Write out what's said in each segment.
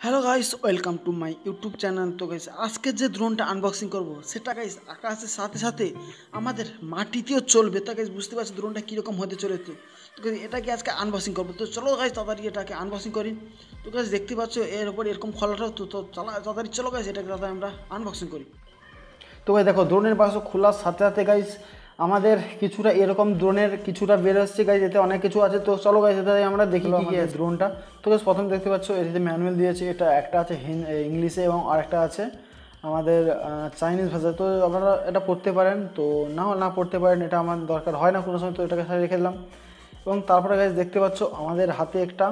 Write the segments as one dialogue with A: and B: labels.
A: Hello guys, welcome to my YouTube channel. তো guys, আজকে যে ড্রোনটা আনবক্সিং করব সেটা গাইস আকাশের সাথে সাথে আমাদের মাটিতেও চলবে। তা গাইস বুঝতে পারছি ড্রোনটা কীরকম হতে চলেছে। তো গাইস এটাকে আজকে আনবক্সিং করবো। তো চলো গাইস তাড়াতাড়ি এটাকে আনবক্সিং করি। তো গাইস দেখতে পাচ্ছ এর উপর এরকম খোলাটা, তো তাড়াতাড়ি চলো গাইস এটাকে তাড়াতাড়ি আমরা আনবক্সিং করি। তো গাইস দেখো, ড্রোনের বাক্স খোলার সাথে সাথে গাইস আমাদের কিছুটা এরকম ড্রোনের কিছুটা বের হচ্ছে গাইস, এতে অনেক কিছু আছে। তো চলো গাইস এটাতে আমরা দেখি কি আছে ড্রোনটা। তো গাইস প্রথম দেখতে পাচ্ছ এটাতে ম্যানুয়াল দিয়েছে, এটা একটা আছে ইংলিশে এবং আরেকটা আছে আমাদের চাইনিজ ভাষা। তো আপনারা এটা পড়তে পারেন, তো না পড়তে পারেন, এটা আমার দরকার হয় না কোনো সময়, তো এটাকে সাথে রেখে দিলাম। এবং তারপরে গাইস দেখতে পাচ্ছ আমাদের হাতে একটা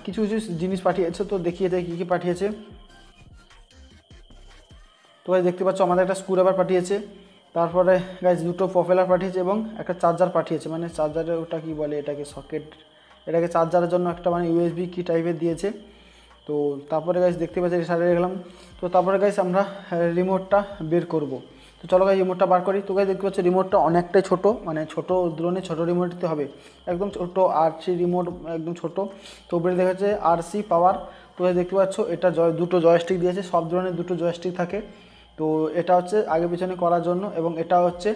A: কিছু কিছু জিনিস পাঠিয়েছে। তো দেখি এটা কী কী পাঠিয়েছে। তো গাইস দেখতে পাচ্ছ আমাদের একটা স্ক্রুড্রাইভার পাঠিয়েছে, তারপরে গাইস দুটো পপুলার পাঠিয়েছে এবং একটা চার্জার পাঠিয়েছে, মানে চার্জারের ওটা কি বলে এটাকে, সকেট, এটাকে চার্জারের জন্য একটা মানে ইউএসবি কি টাইপের দিয়েছে। তো তারপরে গাইস দেখতে পাচ্ছি সারিয়ে গেলাম। তো তারপরে গাইস আমরা রিমোটটা বের করব। তো চলো গাইস রিমোটটা বার করি। তো গাইস দেখতে পাচ্ছি রিমোটটা অনেকটাই ছোট, মানে ছোটো ড্রোনে ছোটো রিমোট দিতে হবে, একদম ছোটো আরসি রিমোট, একদম ছোটো। তো উপরে দেখা যাচ্ছে আরসি পাওয়ার। তো গাইস দেখতে পাচ্ছ এটা দুটো জয়স্টিক দিয়েছে, সব ধরনের দুটো জয়স্টিক থাকে। তো এটা হচ্ছে আগে পিছনে করার জন্য, এবং এটা হচ্ছে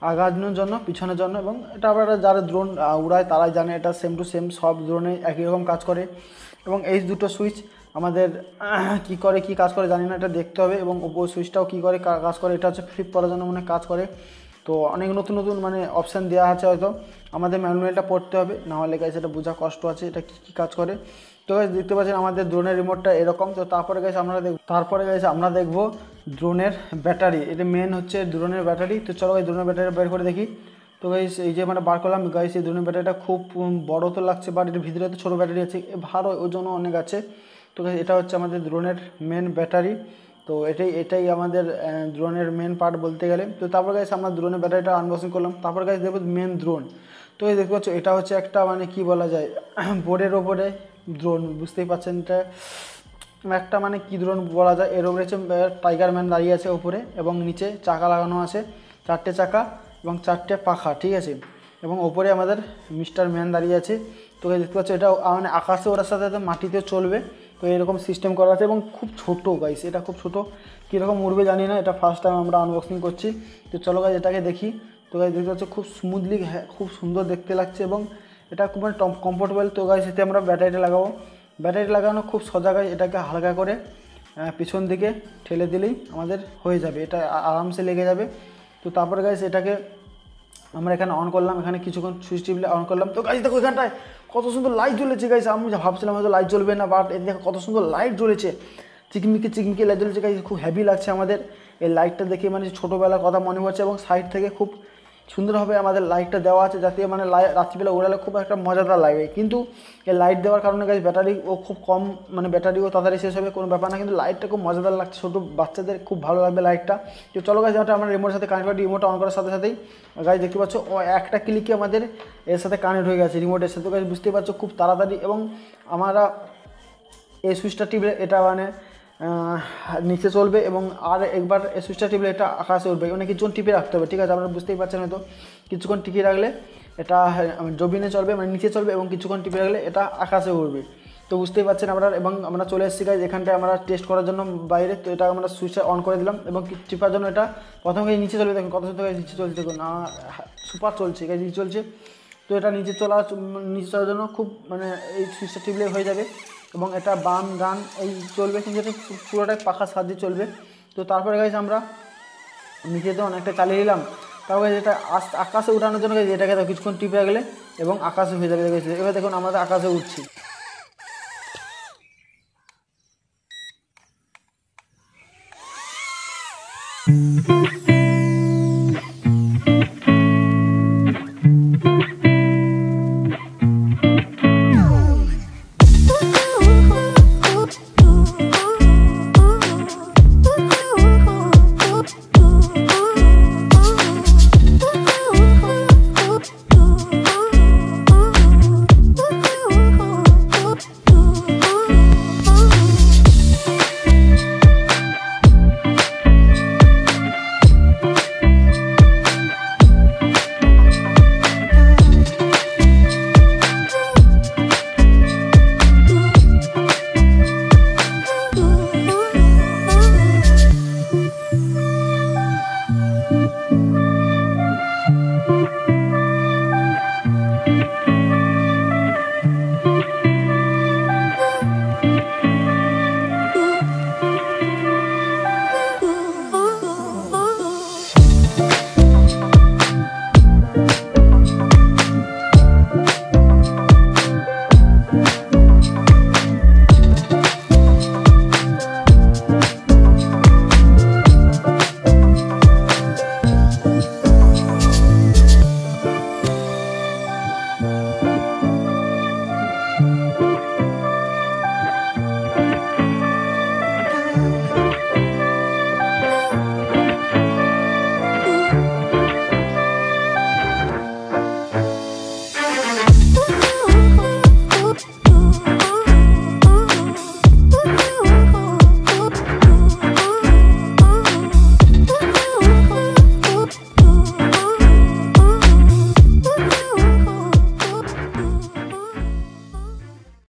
A: আগানোর জন্য, পিছনের জন্য। এবং এটা আবার যারা ড্রোন উড়ায় তারাই জানে, এটা সেম টু সেম সব ড্রোনে একই রকম কাজ করে। এবং এই দুটো সুইচ আমাদের কি কাজ করে জানি না, এটা দেখতে হবে। এবং ওপর সুইচটাও কী করে কাজ করে, এটা হচ্ছে ফ্লিপ করার জন্য মনে কাজ করে। তো অনেক নতুন নতুন মানে অপশান দেওয়া আছে, হয়তো আমাদের ম্যানুয়ালটা পড়তে হবে, নাহলে গাইস এটা বোঝা কষ্ট আছে এটা কী কাজ করে। তো গাইস দেখতে পাচ্ছেন আমাদের ড্রোনের রিমোটটা এরকম। তো তারপরে গাইস আমরা দেখবো ড্রোনের ব্যাটারি, এটা মেন হচ্ছে ড্রোনের ব্যাটারি। তো চলো গাইস ড্রোনের ব্যাটারি বের করে দেখি। তো গাইস এই যে মানে বার করলাম গাইস, এই ড্রোনের ব্যাটারিটা খুব বড় তো লাগছে, বাট এর ভিতরে তো ছোটো ব্যাটারি আছে, ভালো ওজন অনেক আছে। তো গাইস এটা হচ্ছে আমাদের ড্রোনের মেন ব্যাটারি। তো এটাই আমাদের ড্রোনের মেন পার্ট বলতে গেলে। তো তারপর গাইস আমরা ড্রোনের ব্যাটারিটা আনবক্সিং করলাম। তারপর গাইস দেখবো মেন ড্রোন। তো এই দেখতে পাচ্ছ এটা হচ্ছে একটা মানে কি বলা যায়, বোর্ডের ওপরে ড্রোন, বুঝতেই পারছেন এটা একটা মানে কি ড্রোন বলা যায়। এর উপরে হচ্ছে টাইগার ম্যান দাঁড়িয়ে আছে উপরে, এবং নিচে চাকা লাগানো আছে, 4টে চাকা এবং 4টে পাখা, ঠিক আছে। এবং ওপরে আমাদের মিস্টার ম্যান দাঁড়িয়ে আছে। তো দেখতে পাচ্ছ এটা মানে আকাশে ওড়ার সাথে সাথে মাটিতেও চলবে। তো এরকম সিস্টেম করা আছে এবং খুব ছোট গাইস, এটা খুব ছোট, কীরকম উড়বে জানি না, এটা ফার্স্ট টাইম আমরা আনবক্সিং করছি। তো চলো গাইস এটাকে দেখি। তো গাইস দেখতে পাচ্ছ খুব স্মুথলি, খুব সুন্দর দেখতে লাগছে, এবং এটা খুব মানে কমফোর্টেবল। তো গাইস এতে আমরা ব্যাটারিটা লাগাবো। ব্যাটারি লাগানো খুব সোজা গাইস, এটাকে হালকা করে পিছন দিকে ঠেলে দিলেই আমাদের হয়ে যাবে, এটা আরামসে লেগে যাবে। তো তারপরে গাইস এটাকে আমরা এখানে অন করলাম, এখানে কিছুক্ষণ সুইচ টিপলে অন করলাম। তো গাইস দেখো এখানটায় কত সুন্দর লাইট জ্বলেছে গাইস, আমি ভাবছিলাম হয়তো লাইট জ্বলবে না, বাট এই দেখো কত সুন্দর লাইট জ্বলেছে, চিকমিকি লাইট জ্বলেছে গাইস, খুব হেভি লাগছে আমাদের এই লাইটটা দেখে, মানে ছোটোবেলার কথা মনে পড়ছে। এবং সাইড থেকে খুব সুন্দরভাবে আমাদের লাইটটা দেওয়া আছে, যাতে মানে রাত্রিবেলা ওড়ালে খুব একটা মজাদার লাগবে। কিন্তু এই লাইট দেওয়ার কারণে গাইস ব্যাটারি ও খুব কম, মানে ব্যাটারিও তাড়াতাড়ি শেষ হবে, কোনো ব্যাপার না, কিন্তু লাইটটা খুব মজাদার লাগছে, ছোটো বাচ্চাদের খুব ভালো লাগবে লাইটটা। তো চলো গাইস ওটা আমরা রিমোটের সাথে কানেক্ট করি। রিমোট অন করার সাথে সাথেই গাইস দেখতে পাচ্ছ ও একটা ক্লিকে আমাদের এর সাথে কানেক্ট হয়ে গেছে, রিমোটের সাথে। গাইস বুঝতে পারছো খুব তাড়াতাড়ি। এবং আমরা এই সুইচটা টিপলে এটা মানে নিচে চলবে, এবং আর একবার এই সুইচটা টিপলে এটা আকাশে উঠবে, মানে কিছুক্ষণ টিপে রাখতে হবে, ঠিক আছে। আপনারা বুঝতেই পারছেন হয়তো, কিছুক্ষণ টিপিয়ে রাখলে এটা জমিনে চলবে, মানে নিচে চলবে, এবং কিছুক্ষণ টিপে রাখলে এটা আকাশে উঠবে। তো বুঝতেই পারছেন আপনারা। এবং আমরা চলে এসেছি গাইস এখানটায় আমরা টেস্ট করার জন্য বাইরে। তো এটা আমরা সুইচটা অন করে দিলাম, এবং টিপার জন্য এটা প্রথমে নিচে চলবে, দেখুন কত সুন্দর নিচে চলছে, দেখুন সুপার চলছে গাইস, নিচে চলছে। তো এটা নিচে চলার জন্য খুব মানে এই সুইচটা টিপলে হয়ে যাবে, এবং এটা বাম ডান এই চলবে, কিন্তু এটা পুরোটাই পাখার সাহায্যে চলবে। তো তারপরে গাইস আমরা নিচেতে অনেকটা চালিয়ে নিলাম। তারপরে যেটা আকাশে উঠানোর জন্য এটাকে কিছুক্ষণ টিপে রাখলে এবং আকাশে হয়ে যাবে। এবার দেখুন আমরা আকাশে উঠছি।